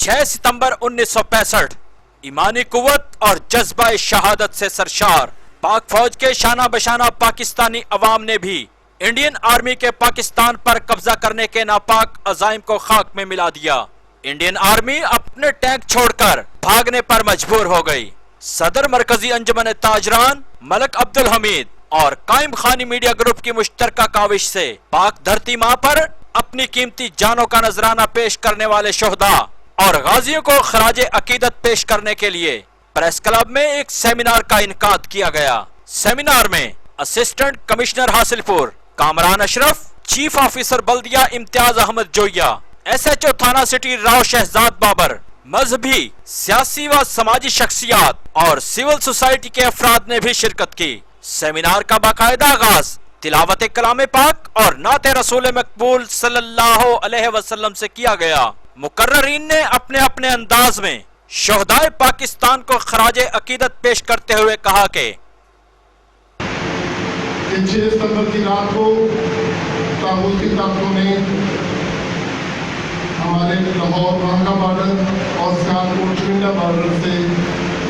6 सितंबर 1965 ईमानी कुव्वत और जज्बा शहादत से सरशार पाक फौज के शाना बशाना पाकिस्तानी अवाम ने भी इंडियन आर्मी के पाकिस्तान पर कब्जा करने के नापाक अज़ाइम को खाक में मिला दिया। इंडियन आर्मी अपने टैंक छोड़कर भागने पर मजबूर हो गई। सदर मरकजी अंजुमन ताजरान मलक अब्दुल हमीद और कायम खानी मीडिया ग्रुप की मुश्तरका काविश से पाक धरती माँ पर अपनी कीमती जानों का नजराना पेश करने वाले शोहदा और गाजियों को खराज अकीदत पेश करने के लिए प्रेस क्लब में एक सेमिनार का इनकाद किया गया। सेमिनार में assistant commissioner Hasilpur Kamran Ashraf, chief officer बल्दिया इम्तियाज अहमद जोया, SHO थाना सिटी राव शहजाद बाबर, मजहबी, सियासी व समाजी शख्सियात और सिविल सोसाइटी के अफराद ने भी शिरकत की। सेमिनार का बाकायदा आगाज तिलावत कलाम पाक और नाते रसूल मकबूल सल्लल्लाहु अलैहि वसल्लम से किया गया। मुकर्ररीन ने अपने अपने अंदाज में शोहदाए पाकिस्तान को खराज अकीदत पेश करते हुए कहा कि 6 सितंबर की रात को ताबूती ताकतों ने हमारे लाहौर वाहगा बॉर्डर और सियालकोट चुनिंदा बॉर्डर से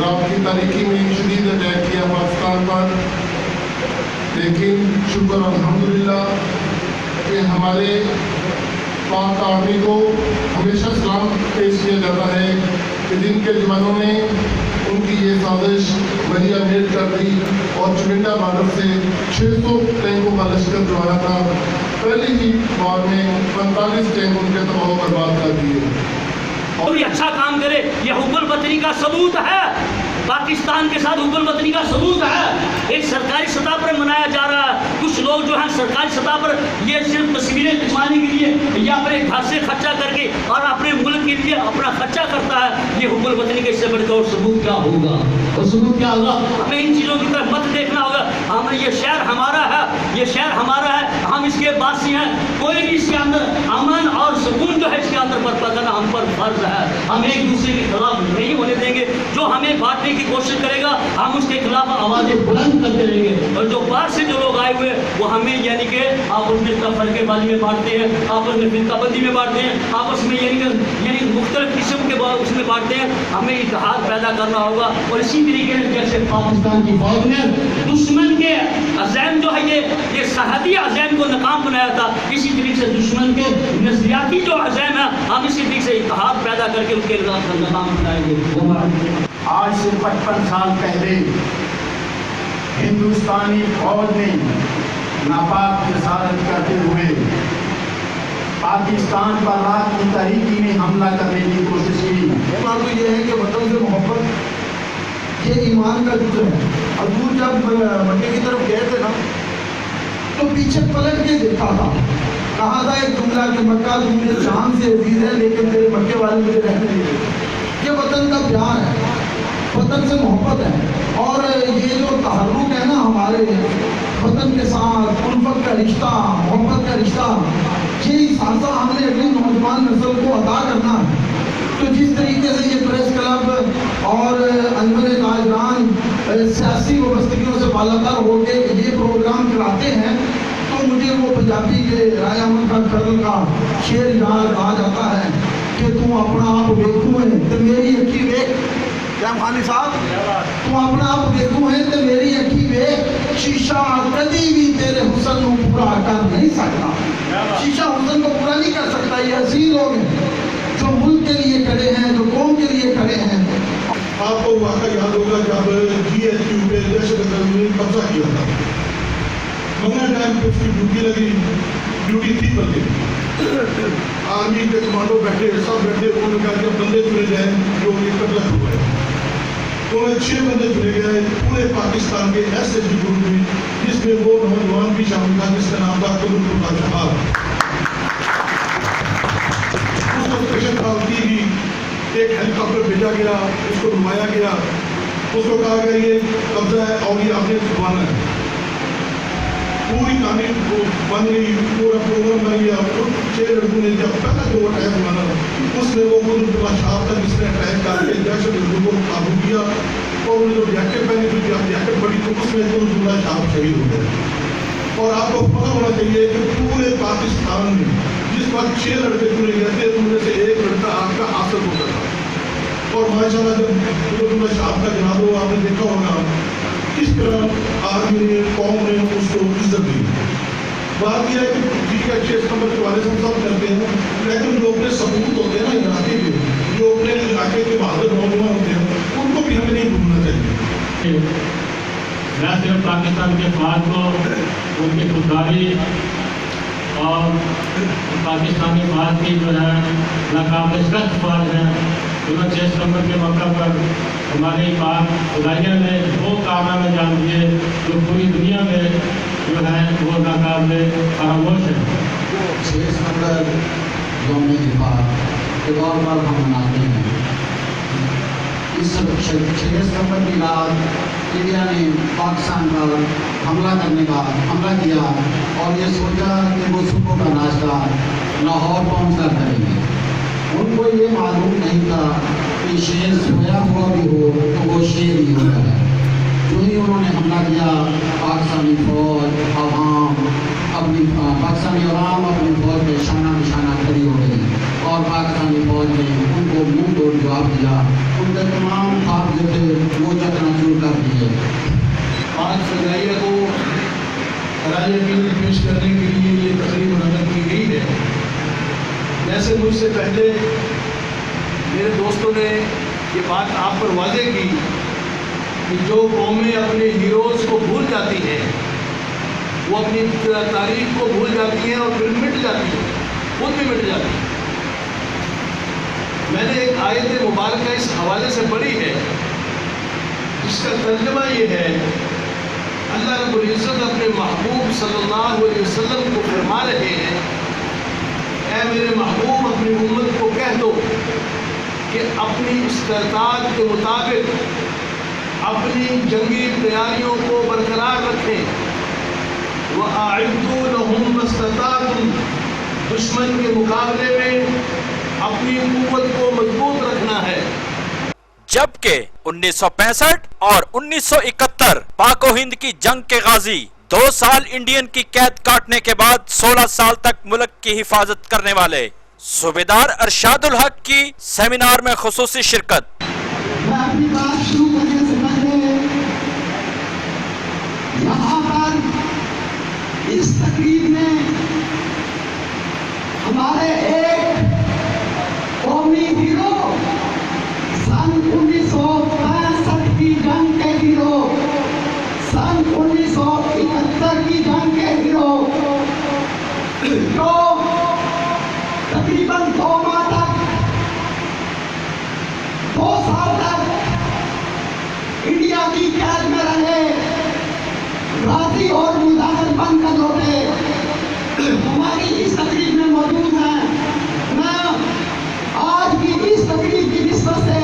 रात की तारीकी में शदीद अटैक किया पाकिस्तान पर। लेकिन शुक्र अल्हम्दुलिल्लाह कि हमारे पाक आर्मी को हमेशा सलाम पेश किया जाता है कि दिन के जवानों ने उनकी ये साजिश बरिया मेट कर दी और चुनिंदा बॉर्डर से 600 टैंकों का लश्कर जो आया था पहले ही वार में 45 टैंक उनके तबाह बर्बाद कर दिए। और ये अच्छा काम करे, ये हुब्बुल वतनी का सबूत है, पाकिस्तान के साथ हुब्बुल वतनी का सबूत है। एक सरकारी सतह पर मनाया जा रहा है। कुछ लोग जो हैं सरकारी सतह पर ये सिर्फ तस्वीरें खिंचवाने के लिए या अपने घर से खर्चा करके और अपने मुल्क के लिए अपना खर्चा करता है। ये हुब्बुल वतनी के इससे बढ़कर और सबूत क्या होगा, और सबूत क्या होगा? हमें इन चीज़ों की तरफ मत देखना होगा। हमें ये शहर हमारा है, ये शहर हमारा है, हम इसके वासी हैं। कोई भी इसके अंदर अमन और सुकून जो है इसके अंदर बर्पा करना हम पर फर्ज है। हम एक दूसरे के खिलाफ नहीं होने देंगे। जो हमें बांटने की कोशिश करेगा हम उसके खिलाफ आवाजें बुलंद करते रहेंगे। और जो बाहर से जो लोग आए हुए वो हमें यानी कि आपस में फरकेबाजी में बांटते हैं, आपस में फिरकाबंदी में बांटते हैं, आपस में यानी मुख्तलिफ किस्म के उसमें बांटते हैं। हमें इत्तेहाद पैदा करना होगा। और इसी तरीके से जैसे पाकिस्तान की फौज ने दुश्मन के अज़ैम जो है ये सरहदी अज़ैम को नाकाम बनाया था, इसी तरीके से दुश्मन के नज़रियाती जो अज़ैम है हम इसी तरीके से इत्तेहाद पैदा करके उसके नाकाम बनाएंगे। आज से 55 साल पहले हिंदुस्तानी फौज ने नापाक जसारत करते हुए पाकिस्तान पर रात की तारीकी में हमला करने की कोशिश की। तो ये है कि वतन से मोहब्बत ये ईमान का जुज़ है। हजूर जब मक्के की तरफ गए थे ना तो पीछे पलट के देखा था, कहा था एक जुमला कि मक्का मुझे जान से अजीज है लेकिन तेरे मक्के वाले मुझे रहने नहीं देते। ये वतन का प्यार है, वतन से मोहब्बत है। और ये जो तहर्रुक है ना हमारे वतन के साथ, उल्फत का रिश्ता, मोहब्बत का रिश्ता, ये सांसा हमने अगली नौजवान नस्ल को अदा करना है। तो जिस तरीके से ये प्रेस क्लब और अंजुमन ताजरान सियासी वबस्तगियों से बालातर होकर ये प्रोग्राम चलाते हैं तो मुझे वो पंजाबी के राय अहमद खान कर्नल का शेर याद आ जाता है कि तू अपना आप वेखू है तो मेरी अखी वेख। क्या खानी साहब, तू अपना आप वेखू है तो मेरी अखी वेख। शीशा कभी भी तेरे हुस्न को पूरा कर नहीं सकता। शीशा हुस्न को पूरा नहीं कर सकता। ये हसीन लोग हैं जो मुल्क के लिए खड़े हैं, जो कौम के लिए खड़े हैं। आपको वाक़ा याद होगा जब GHQ पे दहशतगर्दों ने कब्जा किया था, मंगल टाइम पे उसकी ड्यूटी लगी, ड्यूटी थी पर आर्मी के कमांडो बैठे, सब बैठे, उन्होंने कहा कि बंदे चुने जाए जो ये कब्जा हो गए। तो 6 बंदे चुने गए पूरे पाकिस्तान के SHG ग्रुप में, जिसमें वो नौजवान भी शामिल था जिसका नाम था कुतुबुल्लाह जहाद। उसको स्पेशल पार्टी भी एक हेलीकॉप्टर भेजा गया, उसको घुमाया गया, उसको कहा गया ये कब्जा है और ये आपने छुपाना है। पूरी कहानी बन गई, पूरा प्रोग्राम बन गया। 6 लड़कों ने जब पहला जो अटैक हुआ ना उसमें वो कुतुबुल्लाह जहाद तक इसने अटैक करके दहशतगर्दों को काबू किया और उन्होंने जो जैकेट पहनी थी, जब जैकेट पड़ी तो उसमें कुतुबुल्लाह जहाद शहीद हो गए। और आपको पता होना चाहिए कि पूरे पाकिस्तान में जिस पर 6 लड़के चुने गए थे उनमें से एक लड़का आपका आसिफ होता था। माशाल्लाह जब शहादत का जनाजा हुआ आपने देखा होगा किस तरह आर्मी ने कौम ने उसको इज्जत दी। बात यह है कि ठीक है 6 नंबर के वाले सब करते हैं, लेकिन जो अपने सबूत होते हैं ना इलाके के, जो अपने इलाके के बहादुर नौजवान होते हैं, उनको भी हमें नहीं भूलना चाहिए। मैं सिर्फ पाकिस्तान के फौज को उनकी खुददारी और पाकिस्तानी फौज की जो है नाकाबिल सख्त फौज है, 6 नंबर के मौका पर हमारे पाक खुदाइया ने वो कारनामे जान दिए जो पूरी दुनिया में जो है वो नाकाबिल फरामोश है। 6 नंबर यौम दिफा के तौर पर हम मनाते हैं। इस 6 नंबर की रात इंडिया ने पाकिस्तान पर हमला किया और ये सोचा कि वो सुबह का नाश्ता लाहौर पहुँच कर करेंगे। उनको ये मालूम नहीं था कि शेर सोया हुआ भी हो तो वो शेर ही होता है। जो ही उन्होंने हमला किया पाकिस्तानी फौज अपनी फौज पे शाना निशाना खड़ी हो गई और पाकिस्तानी फौज ने उनको मुंह तोड़ जवाब दिया। उनके तमाम ख्वाब जो थे वो चकनाचूर कर दिए। आज फजाइया को राय पेश करने के लिए ये तकरीब मुनक़्क़िद की गई है। जैसे मुझसे पहले मेरे दोस्तों ने ये बात आप पर वाज़ेह की कि जो कौमें अपने हीरोज़ को भूल जाती हैं वो अपनी तारीख को भूल जाती हैं और फिर मिट जाती हैं, खुद भी मिट जाती हैं। मैंने एक आयत मुबारक इस हवाले से पढ़ी है जिसका तर्जुमा ये है, अल्लाह रब्बुल इज़्ज़त अपने महबूब सल्लल्लाहु अलैहि वसल्लम को फरमा रहे हैं, ऐ मेरे महबूब अपनी उम्मत को कह दो कि अपनी इस्तिताअत के मुताबिक अपनी जंगी तैयारियों को बरकरार रखें। वअअद्दू लहुम मस्तताअतुम, दुश्मन के मुकाबले में अपनी कुव्वत को मजबूत रखना है। जबकि 1965 और 1971 पाक और हिंद की जंग के गाजी 2 साल इंडियन की कैद काटने के बाद 16 साल तक मुल्क की हिफाजत करने वाले सूबेदार अरशादुल हक की सेमिनार में खुसूसी शिरकत। मैं अपनी बात शुरू करने से पहले यहाँ पर इस तकरीब में हमारे एक कौमी हीरो, सन 1965 की जंग के हीरो, सन 1971 की जंग के हीरो, जो तकरीबन 2 माह तक 2 साल तक इंडिया की कैद में रहे, राजी और मुजाहिर बनकर लौटे, हमारी इस तकरीब में मौजूद हैं। मैं आज की इस तकरीब की निस्बत से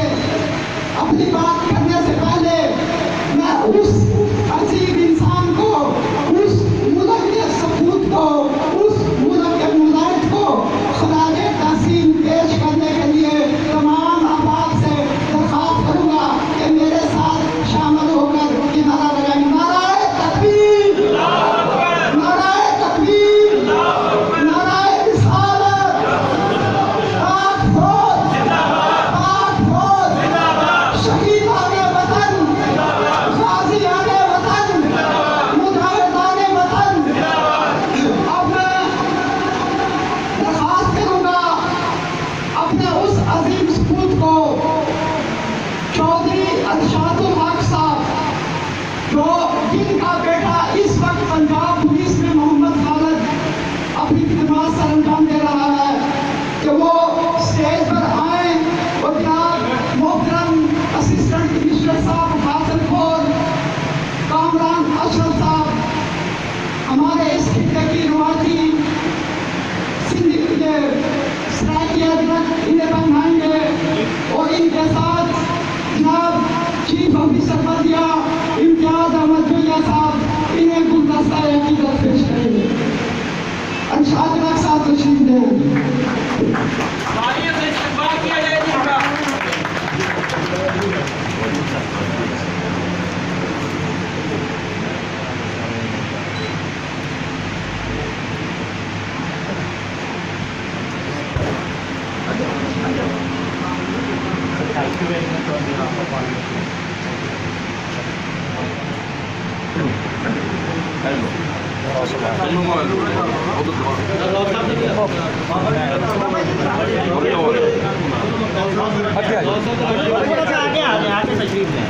अपनी बात करने से पहले मैं उस अजीब इंसान को, उस मुल्क के सपूत को, उस मुल्क के मुजाहिद को खराज तहसीन पेश करने के लिए तमाम अहबाब से दरख्वास्त करूँगा कि मेरे साथ शामिल होकर ये नारा लगाएं। नाराए तकबीर, नाराए तकबीर, नाराए रिसालत, पाक फौज, पाक फौज, शहीद आगे वतन, गाजी आगे वतन, मुजाहिद आगे वतन। अब मैं दरख्वास्त करूँगा अपने उस अजीम सपूत को, चौधरी अरशादुल हक साहब, जो जिनका बेटा इस वक्त पंजाब पुलिस में मोहम्मद खालिद अपनी खिदमत सर अंजाम दे रहा है, कि वो स्टेज पर आए और जनाब मोहतरम असिस्टेंट कमिश्नर साहब हासिलपुर कामरान अशरफ साहब हमारे इस खिते की रुआती सराकी अजरत इन्हें बनाएंगे और इनके साथ जनाब चीफ ऑफिसर बल्दिया इम्तियाज अहमद भैया साहब इन्हें गुलदस्ता अकीदत पेश करेंगे। अरशाद हक साहब तशरीफ लेंगे। आगे तशरीफ लें।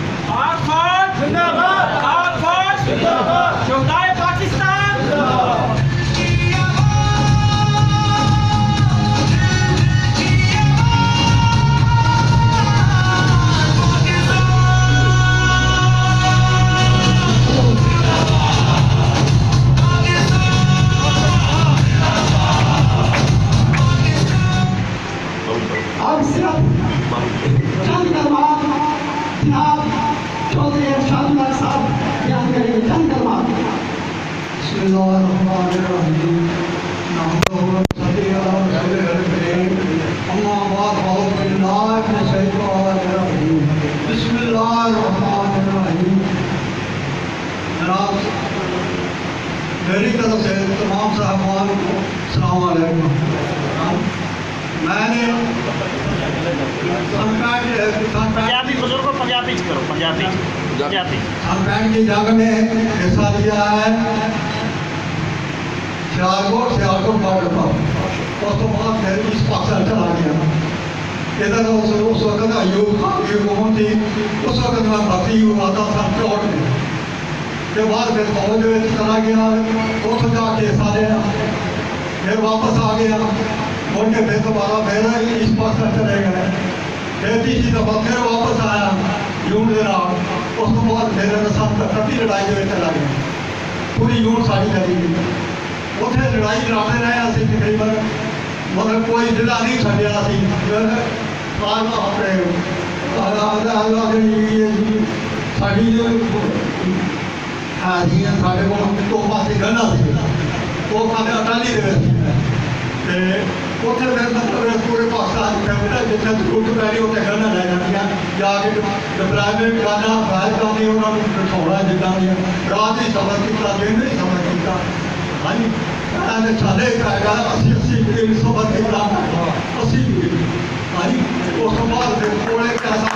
अब सिर्फ चंद कलमात जनाब चौधरी इरशादुल्लाह साहब बयान करेंगे, चंद कलमात। बिस्मिल्लाहिर्रहमानिर्रहीम, नहमदुहु व नस्तईनुहु व नस्तगफिरुह, अम्मा बाद, अऊज़ु बिल्लाहि मिनश शैतानिर रजीम, बिस्मिल्लाहिर्रहमानिर्रहीम। जनाब, मेरी तरफ से तमाम साहबान को अस्सलाम वालेकुम। मैंने पंजाबी बुजुर्गों, पंजाबी करो, पंजाबी संकट की जंग में हिस्सा लिया है सियालकोट बॉर्डर पर। उस तो बाद फिर इस पाकिस्तान चला गया। इधर उस वक्त अयूब खान की हुकूमत थी, उस वक्त मैं भर्ती हुआ था संकट में। के बाद फिर फौज चला गया, उस जाके हिस्सा लिया, फिर वापस आ गया, मुड़ के फिर दोबारा फिर इस पाकिस्तान चले गए, फिर तीसरी दफा फिर वापस आया यूनिट के नाल। उस तो बाद फिर कट्टी लड़ाई के चला गया, पूरी यूनिट साड़ी चली गई। उत्थे लड़ाई लड़ते रहे असीं तकरीबन, मतलब कोई जिला नहीं छड्डिया असीं। अपने साड़ी जो है साढ़े को दो पासे गन्ना सी, वो खाने अटाली दे उत्थे फिर मतलब पूरे पाकिस्तान जितना जरूरत पै रही उत्थे गन्ना लै जानियां, जाके डिप्लॉयमेंट करना, फैल करनी, उन्होंने बिठाउणा जिद्दां दी। रात ही सफर किया, दिन ही सफर किया। हाँ जी, साढ़े हैगा 80 मील सफर किया, 80 मील। हाँ जी, उस तो बाद फिर कोले कैसा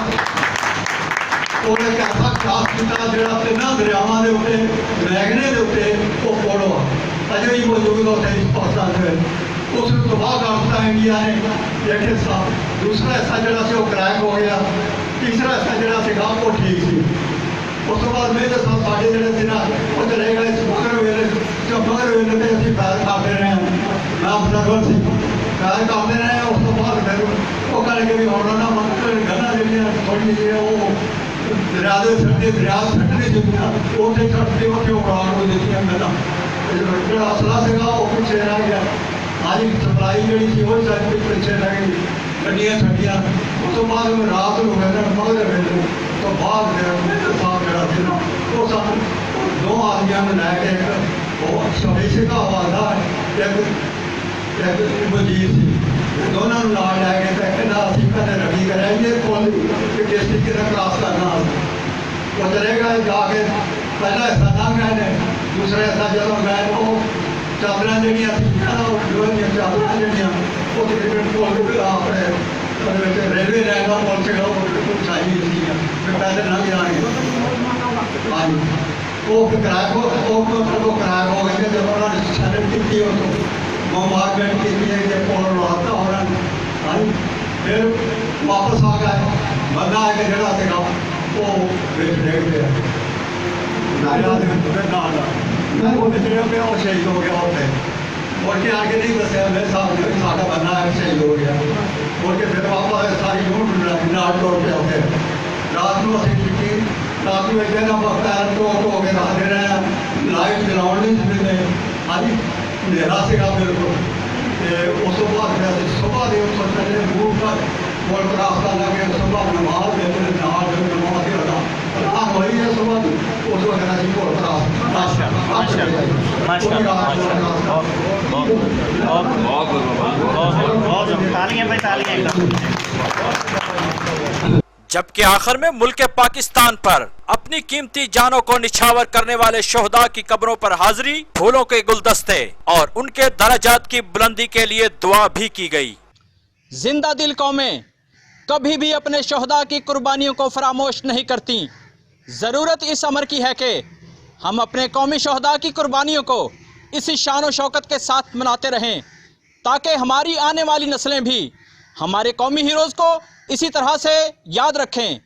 खास किया जो तिना दरियावां के उत्ते वैगने के उत्ते वो पुल अजे भी मौजूद होते इस पाकिस्तान में। उस तबाह कर दिता इंडिया ने एक हिस्सा, दूसरा हिस्सा जोड़ा से क्रैक हो गया, तीसरा हिस्सा जोड़ा सीगा वो ठीक सी। उस तो बाद मेरे साढ़े जोड़े थे ना वो चले गए मगर वेले, जो मगर वेले तो अभी फैल करते रहे हैं। मैं ऑब्जर्वर सी फैल करते रहे। उस तो बाद फिर वो कहेंगे भी होना ना गन्ना जी थोड़ी जी वो दरिया छड्डे, दरिया छड्डने चाहिए उत्थे छड्डते उत्थे उड़ान हो जाती गन्ना। जो असला सीगा वो पिछे रह गया। आज सप्लाई जी थी वो पिछे रह गई, गड्डियां छड्डियां। उस तो बाद रात को मगर वेले तो बाद साहब जरा ना वो सब दो आदमियों ने लैके वो शमीशी का हवालदार एक वजीर सी, दोनों नाल लैके कहना असीं कदे रखी कराइए पुल केसी कितना क्रॉस करना। वो चले गए जाके पहला हिस्सा लंघ गए ने, दूसरा हिस्सा जदों गए वो चादरां जड़ियां चादरां जड़ियां वो तकरीबन पुल अपने रेलवे लाइन का पुल से छाई सी पैदल लंघ जाएंगे। हाँ जी, वो क्रैक हो गए जब उन्होंने सैलट की बोम्बार्डमेंट की पुल उड़ाता उन्होंने। हाँ जी, फिर वापस आ गए। बंदा है जड़ा सीगा वो डिग गया वो शहीद हो गया उत्थे। मुड़ के आके नहीं दसिया मेरे साहब ने साडा बंदा है शहीद हो गया। मुड़ के फिर वापस सारी यूनिट नाल टोर पे उत्थे रात को असीं की रात को इतने ना पैर टोक हो के रखते रहे, लाइट जलाउण नहीं दिंदे। हाँ जी, अंधेरा सीगा बिल्कुल। उस तो बाद फिर असीं सुबह के उत्थों चले मूव कर पुल क्रॉस कर लगे। सुबह नमाज दे नाल नमाज अदा होई है सुबह उस वक्त असीं पुल क्रॉस जबकि आखिर में मुल्क पाकिस्तान पर अपनी कीमती जानों को निछावर करने वाले शोहदा की कब्रों पर हाजिरी, फूलों के गुलदस्ते और उनके दर्जात की बुलंदी के लिए दुआ भी की गई। जिंदा दिल कौमें कभी भी अपने शोहदा की कुर्बानियों को फरामोश नहीं करती। ज़रूरत इस अमर की है कि हम अपने कौमी शोहदा की कुर्बानियों को इसी शान व शौकत के साथ मनाते रहें, ताकि हमारी आने वाली नस्लें भी हमारे कौमी हीरोज़ को इसी तरह से याद रखें।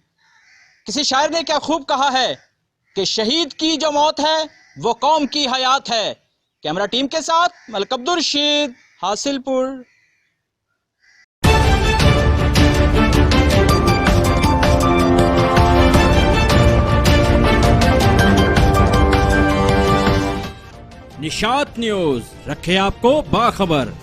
किसी शायर ने क्या खूब कहा है कि शहीद की जो मौत है वो कौम की हयात है। कैमरा टीम के साथ मलिक अब्दुल रशीद, हासिलपुर। निशात न्यूज़ रखे आपको बाखबर।